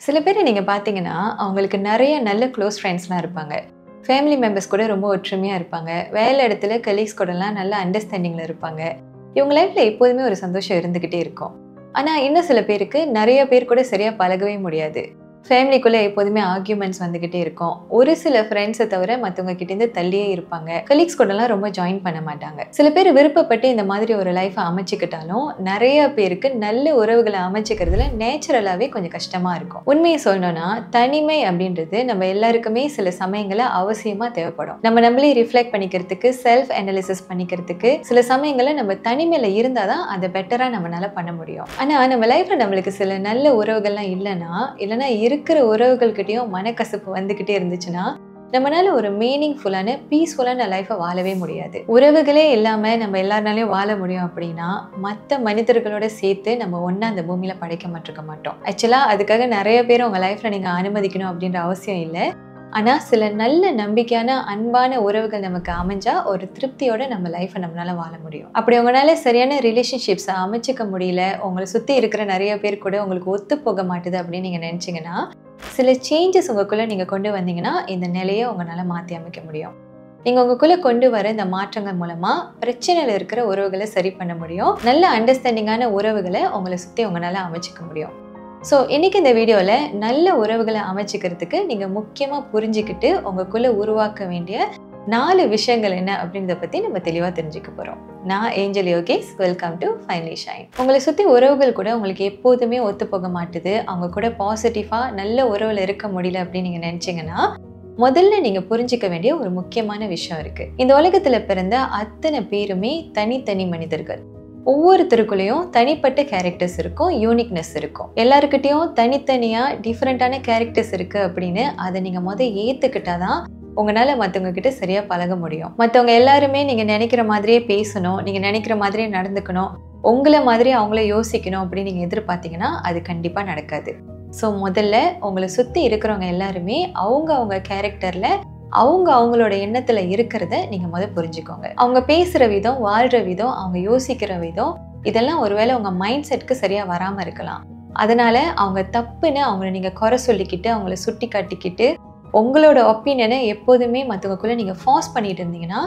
சில பேர் நீங்க பார்த்தீங்கன்னா, அவங்களுக்கு நெறைய நல்ல க்ளோஸ் ஃப்ரெண்ட்ஸ்லாம் இருப்பாங்க. ஃபேமிலி மெம்பர்ஸ் கூட ரொம்ப ஒற்றுமையா இருப்பாங்க. வேலை இடத்துல கலீக்ஸ் கூடலாம் நல்ல அண்டர்ஸ்டாண்டிங்ல இருப்பாங்க. இவங்க லைஃப்ல எப்போதுமே ஒரு சந்தோஷம் இருந்துகிட்டே இருக்கும். ஆனா, இன்னும் சில பேருக்கு நெறைய பேர் கூட சரியா பழகவே முடியாது. ஃபேமிலிக்குள்ள எப்போதுமே ஆர்கியூமெண்ட்ஸ் வந்துகிட்டே இருக்கும். ஒரு சில ஃப்ரெண்ட்ஸை தவிர மற்றவங்க கிட்டேருந்து தள்ளியே இருப்பாங்க. கலீக்ஸ் கூடலாம் ரொம்ப ஜாயின் பண்ண மாட்டாங்க. சில பேர் விருப்பப்பட்டு இந்த மாதிரி ஒரு லைஃப்பை அமைச்சுக்கிட்டாலும் நிறைய பேருக்கு நல்ல உறவுகளை அமைச்சுக்கிறதுல நேச்சுரலாகவே கொஞ்சம் கஷ்டமா இருக்கும். உண்மையை சொல்லணும்னா தனிமை அப்படின்றது நம்ம எல்லாருக்குமே சில சமயங்களில் அவசியமா தேவைப்படும். நம்மளே ரிஃப்ளெக்ட் பண்ணிக்கிறதுக்கு, செல்ஃப் அனாலிசிஸ் பண்ணிக்கிறதுக்கு சில சமயங்களில் நம்ம தனிமையில இருந்தாதான் அதை பெட்டரா நம்மளால பண்ண முடியும். ஆனா நம்ம லைஃப்ல நம்மளுக்கு சில நல்ல உறவுகள்லாம் இல்லைன்னா இருக்கிற உறவுகள்கிட்டயும் மனக்கசப்பு வந்துகிட்டே இருந்துச்சுன்னா நம்மளால ஒரு மீனிங்ஃபுல்லான பீஸ்ஃபுல்லான லைஃபை வாழவே முடியாது. உறவுகளே இல்லாம நம்ம எல்லாருனாலையும் வாழ முடியும் அப்படின்னா மற்ற மனிதர்களோட சேர்த்து நம்ம ஒன்னா அந்த பூமியில படைக்கப்பட்டிருக்க மாட்டோம். ஆக்சுவலா அதுக்காக நிறைய பேர் உங்க லைஃப்ல நீங்க அனுமதிக்கணும் அப்படின்ற அவசியம் இல்லை. ஆனா சில நல்ல நம்பிக்கையான அன்பான உறவுகள் நமக்கு அமைஞ்சா ஒரு திருப்தியோட நம்ம லைஃப்பை நம்மளால வாழ முடியும். அப்படி உங்களால சரியான ரிலேஷன்ஷிப்ஸை அமைச்சிக்க முடியல, உங்களை சுத்தி இருக்கிற நிறைய பேர் கூட உங்களுக்கு ஒத்து போக மாட்டுது அப்படின்னு நீங்க நினைச்சீங்கன்னா சில சேஞ்சஸ் உங்களுக்குள்ள நீங்க கொண்டு வந்தீங்கன்னா இந்த நிலையை உங்களால மாற்றி அமைக்க முடியும். நீங்க உங்களுக்குள்ள கொண்டு வர இந்த மாற்றங்கள் மூலமா பிரச்சனையில இருக்கிற உறவுகளை சரி பண்ண முடியும். நல்ல அண்டர்ஸ்டாண்டிங்கான உறவுகளை உங்களை சுத்தி உங்களால அமைச்சிக்க முடியும். ஸோ இன்னைக்கு இந்த வீடியோவில் நல்ல உறவுகளை அமைச்சிக்கிறதுக்கு நீங்கள் முக்கியமாக புரிஞ்சுக்கிட்டு உங்களுக்குள்ளே உருவாக்க வேண்டிய 4 விஷயங்கள் என்ன அப்படின்றத பற்றி நம்ம தெளிவாக தெரிஞ்சுக்க போகிறோம். நான் angel Yogesh. Welcome to finally shine. உங்களை சுற்றி உறவுகள் கூட உங்களுக்கு எப்போதுமே ஒத்து போக மாட்டுது, அவங்க கூட பாசிட்டிவாக நல்ல உறவில் இருக்க முடியல அப்படின்னு நீங்கள் நினச்சிங்கன்னா முதல்ல நீங்கள் புரிஞ்சிக்க வேண்டிய ஒரு முக்கியமான விஷயம் இருக்குது. இந்த உலகத்தில் பிறந்த அத்தனை பேருமே தனித்தனி மனிதர்கள். ஒவ்வொருத்தருக்குள்ளேயும் தனிப்பட்ட கேரக்டர்ஸ் இருக்கும், யூனிக்னஸ் இருக்கும். எல்லாருக்கிட்டையும் தனித்தனியாக டிஃப்ரெண்ட்டான கேரக்டர்ஸ் இருக்குது அப்படின்னு அதை நீங்கள் ஏற்றுக்கிட்டாதான் உங்களால் மற்றவங்க கிட்ட சரியாக பழக முடியும். மற்றவங்க எல்லாருமே நீங்கள் நினைக்கிற மாதிரியே பேசணும், நீங்கள் நினைக்கிற மாதிரியே நடந்துக்கணும், உங்களை மாதிரி அவங்கள யோசிக்கணும் அப்படின்னு நீங்கள் எதிர்பார்த்தீங்கன்னா அது கண்டிப்பாக நடக்காது. ஸோ முதல்ல உங்களை சுற்றி இருக்கிறவங்க எல்லாருமே அவங்க கேரக்டரில் அவங்களோட எண்ணத்துல இருக்கிறத நீங்க புரிஞ்சுக்கோங்க. அவங்க பேசுற விதம், வாழ்ற விதம், அவங்க யோசிக்கிற விதம், இதெல்லாம் ஒருவேளை உங்க மைண்ட் செட்க்கு சரியா வராம இருக்கலாம். அதனால அவங்க தப்புன்னு அவங்கள நீங்க குறை சொல்லிக்கிட்டு அவங்கள சுட்டி காட்டிக்கிட்டு உங்களோட ஒப்பீனியனை எப்போதுமே மற்றவங்களுக்குள்ள நீங்க ஃபார்ஸ் பண்ணிட்டு இருந்தீங்கன்னா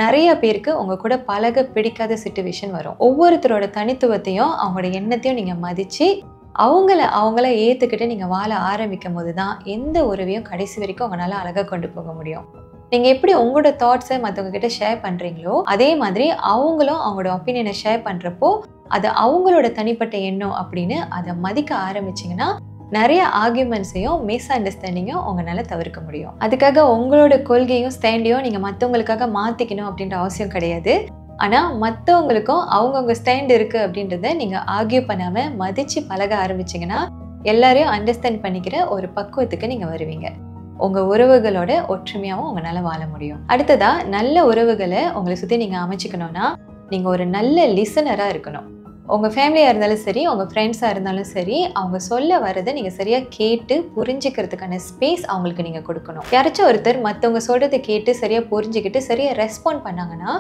நிறைய பேருக்கு உங்க கூட பழக பிடிக்காத சிச்சுவேஷன் வரும். ஒவ்வொருத்தரோட தனித்துவத்தையும் அவங்களோட எண்ணத்தையும் நீங்க மதிச்சு அவங்கள ஏற்றுக்கிட்டு நீங்கள் வாழ ஆரம்பிக்கும் போது தான் எந்த உறவையும் கடைசி வரைக்கும் உங்களால் அழகாக கொண்டு போக முடியும். நீங்கள் எப்படி உங்களோட தாட்ஸை மற்றவங்க கிட்ட ஷேர் பண்ணுறீங்களோ அதே மாதிரி அவங்களும் அவங்களோட ஒப்பீனியனை ஷேர் பண்ணுறப்போ அது அவங்களோட தனிப்பட்ட எண்ணம் அப்படின்னு அதை மதிக்க ஆரம்பிச்சிங்கன்னா நிறைய ஆர்கியூமெண்ட்ஸையும் மிஸ் அண்டர்ஸ்டாண்டிங்கையும் உங்களால் தவிர்க்க முடியும். அதுக்காக உங்களோட கொள்கையும் ஸ்டாண்டையும் நீங்கள் மற்றவங்களுக்காக மாற்றிக்கணும் அப்படின்ற அவசியம் கிடையாது. ஆனால் மற்றவங்களுக்கும் அவங்கவுங்க ஸ்டாண்ட் இருக்குது அப்படின்றத நீங்கள் ஆர்கியூ பண்ணாமல் மதித்து பழக ஆரம்பிச்சிங்கன்னா எல்லாரையும் அண்டர்ஸ்டாண்ட் பண்ணிக்கிற ஒரு பக்குவத்துக்கு நீங்கள் வருவீங்க. உங்கள் உறவுகளோட ஒற்றுமையாகவும் உங்களால் வாழ முடியும். அடுத்ததாக நல்ல உறவுகளை உங்களை சுற்றி நீங்கள் அமைச்சிக்கணும்னா நீங்கள் ஒரு நல்ல லிசனராக இருக்கணும். உங்கள் ஃபேமிலியாக இருந்தாலும் சரி, உங்கள் ஃப்ரெண்ட்ஸாக இருந்தாலும் சரி, அவங்க சொல்ல வரதை நீங்கள் சரியாக கேட்டு புரிஞ்சுக்கிறதுக்கான ஸ்பேஸ் அவங்களுக்கு நீங்கள் கொடுக்கணும். யாராச்சும் ஒருத்தர் மற்றவங்க சொல்கிறத கேட்டு சரியாக புரிஞ்சுக்கிட்டு சரியாக ரெஸ்பாண்ட் பண்ணாங்கன்னா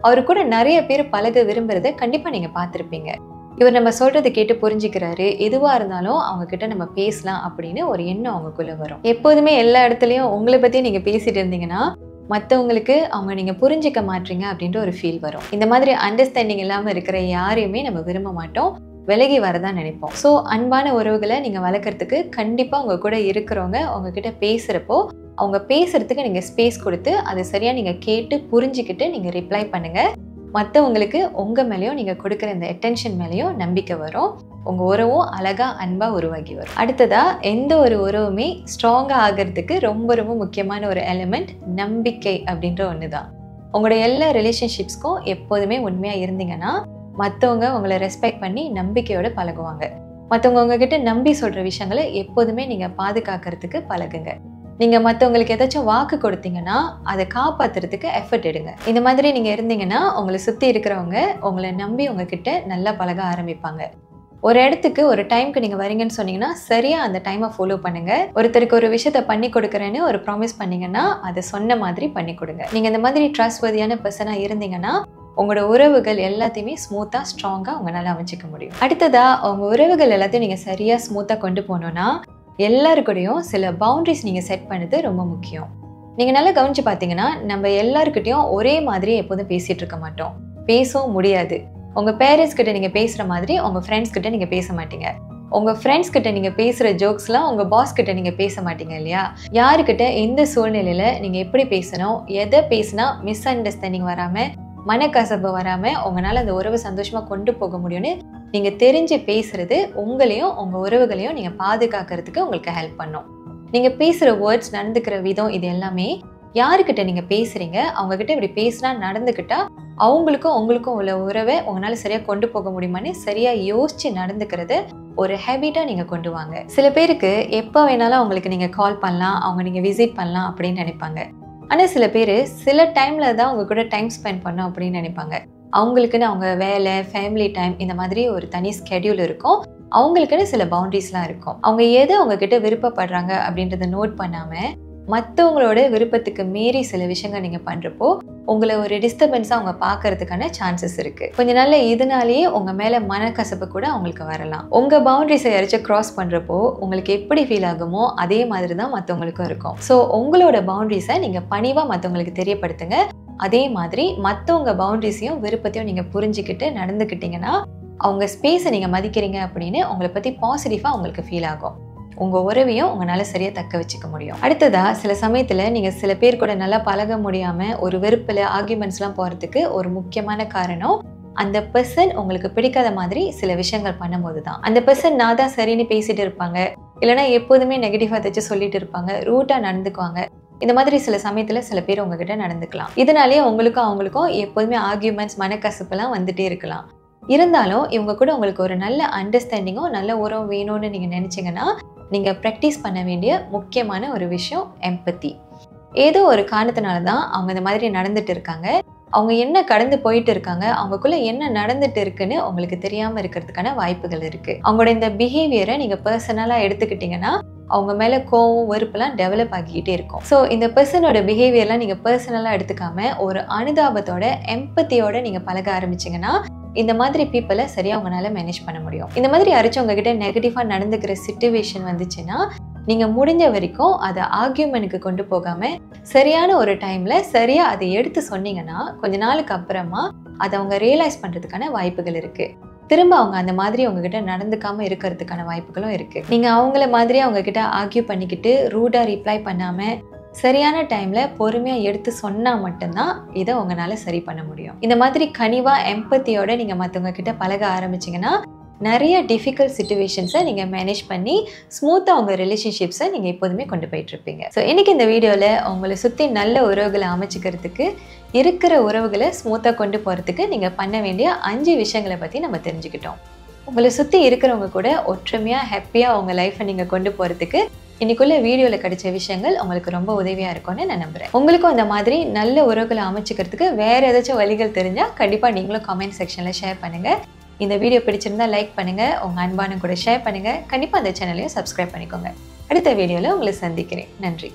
அவரு கூட நிறைய பேர் பழக விரும்புறத கண்டிப்பா நீங்க பார்த்துருப்பீங்க. இவர் நம்ம சொல்றதை கேட்டு புரிஞ்சுக்கிறாரு, எதுவா இருந்தாலும் அவங்க கிட்ட நம்ம பேசலாம் அப்படின்னு ஒரு எண்ணம் அவங்களுக்குள்ள வரும். எப்போதுமே எல்லா இடத்துலயும் உங்களை பத்தி நீங்க பேசிட்டு இருந்தீங்கன்னா மற்றவங்களுக்கு அவங்க நீங்க புரிஞ்சிக்க மாட்டீங்க அப்படின்ற ஒரு ஃபீல் வரும். இந்த மாதிரி அண்டர்ஸ்டாண்டிங் இல்லாம இருக்கிற யாரையுமே நம்ம விரும்ப மாட்டோம், விலகி வரதான் நினைப்போம். ஸோ அன்பான உறவுகளை நீங்க வளர்க்கறதுக்கு கண்டிப்பா உங்க கூட இருக்கிறவங்க உங்ககிட்ட பேசுறப்போ அவங்க பேசுறதுக்கு நீங்க ஸ்பேஸ் கொடுத்து அதை சரியா நீங்க கேட்டு புரிஞ்சுக்கிட்டு நீங்க ரிப்ளை பண்ணுங்க. மற்றவங்களுக்கு உங்க மேலேயும் நீங்க கொடுக்குற இந்த அட்டென்ஷன் மேலேயும் நம்பிக்கை வரும். உங்க உறவும் அழகா அன்பா உருவாகி வரும். அடுத்ததா எந்த ஒரு உறவுமே ஸ்ட்ராங்கா ஆகிறதுக்கு ரொம்ப ரொம்ப முக்கியமான ஒரு எலிமெண்ட் நம்பிக்கை அப்படின்ற ஒண்ணுதான். உங்களோட எல்லா ரிலேஷன்ஷிப்ஸ்க்கும் எப்போதுமே உண்மையா இருந்தீங்கன்னா மற்றவங்க உங்களை ரெஸ்பெக்ட் பண்ணி நம்பிக்கையோட பழகுவாங்க. மற்றவங்க உங்ககிட்ட நம்பி சொல்ற விஷயங்களை எப்போதுமே நீங்க பாதுகாக்கிறதுக்கு பழகுங்க. நீங்க மற்றவங்களுக்கு ஏதாச்சும் வாக்கு கொடுத்தீங்கன்னா அதை காப்பாத்துறதுக்கு எஃபர்ட் எடுங்க. இந்த மாதிரி நீங்க இருந்தீங்கன்னா உங்களை சுத்தி இருக்கிறவங்க உங்களை நம்பி உங்ககிட்ட நல்லா பழக ஆரம்பிப்பாங்க. ஒரு இடத்துக்கு ஒரு டைம்க்கு நீங்க வரீங்கன்னு சொன்னீங்கன்னா சரியா அந்த டைமை ஃபாலோ பண்ணுங்க. ஒருத்தருக்கு ஒரு விஷயத்த பண்ணி கொடுக்குறேன்னு ஒரு ப்ராமிஸ் பண்ணீங்கன்னா அதை சொன்ன மாதிரி பண்ணி கொடுங்க. நீங்க இந்த மாதிரி ட்ரஸ்ட்வர்தியான பர்சனா இருந்தீங்கன்னா உங்களோட உறவுகள் எல்லாத்தையுமே ஸ்மூத்தா ஸ்ட்ராங்கா உங்களால அமைச்சிக்க முடியும். அடுத்ததா உங்க உறவுகள் எல்லாத்தையும் நீங்க சரியா ஸ்மூத்தா கொண்டு போனோம்னா எல்லாருக்கூடயும் சில பவுண்டரிஸ் நீங்கள் செட் பண்ணது ரொம்ப முக்கியம். நீங்கள் நல்லா கவனிச்சு பார்த்தீங்கன்னா நம்ம எல்லாருக்கிட்டையும் ஒரே மாதிரி எப்போதும் பேசிகிட்டு இருக்க மாட்டோம், பேசவும் முடியாது. உங்கள் பேரண்ட்ஸ் கிட்ட நீங்கள் பேசுகிற மாதிரி உங்கள் ஃப்ரெண்ட்ஸ் கிட்ட நீங்கள் பேச மாட்டீங்க. உங்கள் ஃப்ரெண்ட்ஸ் கிட்ட நீங்கள் பேசுகிற ஜோக்ஸ்லாம் உங்கள் பாஸ் கிட்ட நீங்கள் பேச மாட்டீங்க இல்லையா? யாருக்கிட்ட எந்த சூழ்நிலையில் நீங்கள் எப்படி பேசணும், எதை பேசினா மிஸ் அண்டர்ஸ்டாண்டிங் வராமல், மனக்கசப்பு வராமல் உங்களால் அந்த உறவு சந்தோஷமாக கொண்டு போக முடியும்னு நீங்கள் தெரிஞ்சு பேசுகிறது உங்களையும் உங்கள் உறவுகளையும் நீங்கள் பாதுகாக்கிறதுக்கு உங்களுக்கு ஹெல்ப் பண்ணும். நீங்கள் பேசுகிற வேர்ட்ஸ், நடந்துக்கிற விதம், இது எல்லாமே யாருக்கிட்ட நீங்கள் பேசுகிறீங்க, அவங்கக்கிட்ட இப்படி பேசினா நடந்துக்கிட்டா அவங்களுக்கும் உங்களுக்கும் உள்ள உறவை உங்களால் சரியாக கொண்டு போக முடியுமான்னு சரியாக யோசித்து நடந்துக்கிறது ஒரு ஹேபிட்டாக நீங்கள் கொண்டு வாங்க. சில பேருக்கு எப்போ வேணாலும் அவங்களுக்கு நீங்கள் கால் பண்ணலாம், அவங்க நீங்கள் விசிட் பண்ணலாம் அப்படின்னு நினைப்பாங்க. ஆனால் சில பேர் சில டைமில் தான் அவங்க கூட டைம் ஸ்பெண்ட் பண்ணோம் அப்படின்னு நினைப்பாங்க. அவங்களுக்குன்னு அவங்க வேலை, ஃபேமிலி டைம், இந்த மாதிரி ஒரு தனி ஸ்கெடியூல் இருக்கும். அவங்களுக்குன்னு சில பவுண்டரிஸ்லாம் இருக்கும். அவங்க எது அவங்கக்கிட்ட விருப்பப்படுறாங்க அப்படின்றத நோட் பண்ணாமல் மற்றவங்களோட விருப்பத்துக்கு மீறி சில விஷயங்கள் நீங்கள் பண்ணுறப்போ உங்களை ஒரு டிஸ்டர்பன்ஸாக அவங்க பார்க்கறதுக்கான சான்சஸ் இருக்குது. கொஞ்ச நாள் இதனாலேயே உங்கள் மேலே மனக்கசப்பு கூட அவங்களுக்கு வரலாம். உங்கள் பவுண்டரிஸை யாராச்சும் க்ராஸ் பண்ணுறப்போ உங்களுக்கு எப்படி ஃபீல் ஆகுமோ அதே மாதிரி தான் மற்றவங்களுக்கும் இருக்கும். ஸோ உங்களோட பவுண்டரிஸை நீங்கள் பணிவாக மற்றவங்களுக்கு தெரியப்படுத்துங்க. அதே மாதிரி மற்றவங்க பவுண்டரிஸையும் விருப்பத்தையும் நீங்கள் புரிஞ்சுக்கிட்டு நடந்துக்கிட்டீங்கன்னா அவங்க ஸ்பேஸை நீங்கள் மதிக்கிறீங்க அப்படின்னு உங்களை பற்றி பாசிட்டிவாக உங்களுக்கு ஃபீல் ஆகும். உங்கள் உறவையும் உங்களால் சரியாக தக்க வச்சுக்க முடியும். அடுத்ததாக சில சமயத்தில் நீங்கள் சில பேர் கூட நல்லா பழக முடியாமல் ஒரு வெறுப்பில் ஆர்கியூமெண்ட்ஸ்லாம் போகிறதுக்கு ஒரு முக்கியமான காரணம் அந்த பர்சன் உங்களுக்கு பிடிக்காத மாதிரி சில விஷயங்கள் பண்ணும்போது தான். அந்த பர்சன் நான் தான் சரின்னு பேசிட்டு இருப்பாங்க, இல்லைனா எப்போதுமே நெகட்டிவாக ஏதாச்சும் சொல்லிட்டு இருப்பாங்க, ரூட்டாக நடந்துக்குவாங்க. இந்த மாதிரி சில சமயத்தில் சில பேர் உங்ககிட்ட நடந்துக்கலாம். இதனாலேயே உங்களுக்கும் அவங்களுக்கும் எப்போதுமே ஆர்கியூமெண்ட்ஸ், மனக்கசப்புலாம் வந்துட்டே இருக்கலாம். இருந்தாலும் இவங்க கூட உங்களுக்கு ஒரு நல்ல அண்டர்ஸ்டாண்டிங்கும் நல்ல உறவு வேணும்னு நீங்கள் நினச்சிங்கன்னா நீங்கள் ப்ராக்டிஸ் பண்ண வேண்டிய முக்கியமான ஒரு விஷயம் எம்பத்தி. ஏதோ ஒரு காரணத்தினால தான் அவங்க இந்த மாதிரி நடந்துட்டு இருக்காங்க, அவங்க என்ன கடந்து போயிட்டு இருக்காங்க, அவங்களுக்குள்ள என்ன நடந்துட்டு இருக்குன்னு உங்களுக்கு தெரியாமல் இருக்கிறதுக்கான வாய்ப்புகள் இருக்குது. அவங்களோட இந்த பிஹேவியரை நீங்கள் பர்சனலாக எடுத்துக்கிட்டிங்கன்னா அவங்க மேலே கோவம், வெறுப்புலாம் டெவலப் ஆகிக்கிட்டே இருக்கும். ஸோ இந்த பர்சனோட பிஹேவியர்லாம் நீங்கள் பர்சனலாக எடுத்துக்காம ஒரு அனுதாபத்தோட, எம்பத்தியோட நீங்கள் பழக ஆரம்பிச்சிங்கன்னா இந்த மாதிரி பீப்புளை சரியாக உங்களால் மேனேஜ் பண்ண முடியும். இந்த மாதிரி யாராச்சும் உங்ககிட்ட நெகட்டிவாக நடந்துக்கிற சிச்சுவேஷன் வந்துச்சுன்னா நீங்கள் முடிஞ்ச வரைக்கும் அதை ஆர்கியூமெண்ட்டுக்கு கொண்டு போகாமல் சரியான ஒரு டைமில் சரியாக அதை எடுத்து சொன்னீங்கன்னா கொஞ்ச நாளுக்கு அப்புறமா அதை அவங்க ரியலைஸ் பண்ணுறதுக்கான வாய்ப்புகள் இருக்குது. திரும்ப அவங்க அந்த மாதிரி உங்ககிட்ட நடந்துக்காமல் இருக்கிறதுக்கான வாய்ப்புகளும் இருக்குது. நீங்கள் அவங்கள மாதிரி அவங்கக்கிட்ட ஆர்கியூ பண்ணிக்கிட்டு ரூடாக ரிப்ளை பண்ணாமல் சரியான டைமில் பொறுமையாக எடுத்து சொன்னால் மட்டும்தான் இதை உங்களால் சரி பண்ண முடியும். இந்த மாதிரி கனிவாக எம்பத்தியோடு நீங்கள் மற்றவங்க கிட்ட பழக ஆரம்பிச்சிங்கன்னா நிறைய டிஃபிகல்ட் சிச்சுவேஷன்ஸை நீங்கள் மேனேஜ் பண்ணி ஸ்மூத்தாக உங்கள் ரிலேஷன்ஷிப்ஸை நீங்கள் எப்போதுமே கொண்டு போயிட்டுருப்பீங்க. ஸோ இன்றைக்கி இந்த வீடியோவில் உங்களை சுற்றி நல்ல உறவுகளை அமைச்சிக்கிறதுக்கு, இருக்கிற உறவுகளை ஸ்மூத்தாக கொண்டு போகிறதுக்கு நீங்கள் பண்ண வேண்டிய 5 விஷயங்களை பற்றி நம்ம தெரிஞ்சுக்கிட்டோம். உங்களை சுற்றி இருக்கிறவங்க கூட ஒற்றுமையாக, ஹாப்பியாக உங்கள் லைஃப்பை நீங்கள் கொண்டு போகிறதுக்கு இன்னைக்குள்ள வீடியோவில் கிடைச்ச விஷயங்கள் உங்களுக்கு ரொம்ப உதவியாக இருக்கும்னு நான் நம்புகிறேன். உங்களுக்கும் இந்த மாதிரி நல்ல உறவுகளை அமைச்சிக்கிறதுக்கு வேறு ஏதாச்சும் வழிகள் தெரிஞ்சால் கண்டிப்பாக நீங்களும் கமெண்ட் செக்ஷனில் ஷேர் பண்ணுங்கள். இந்த வீடியோ பிடிச்சிருந்தா லைக் பண்ணுங்கள், உங்கள் அன்பான கூட ஷேர் பண்ணுங்கள். கண்டிப்பாக அந்த சேனலையும் சப்ஸ்கிரைப் பண்ணிக்கோங்க. அடுத்த வீடியோவில் உங்களை சந்திக்கிறேன். நன்றி.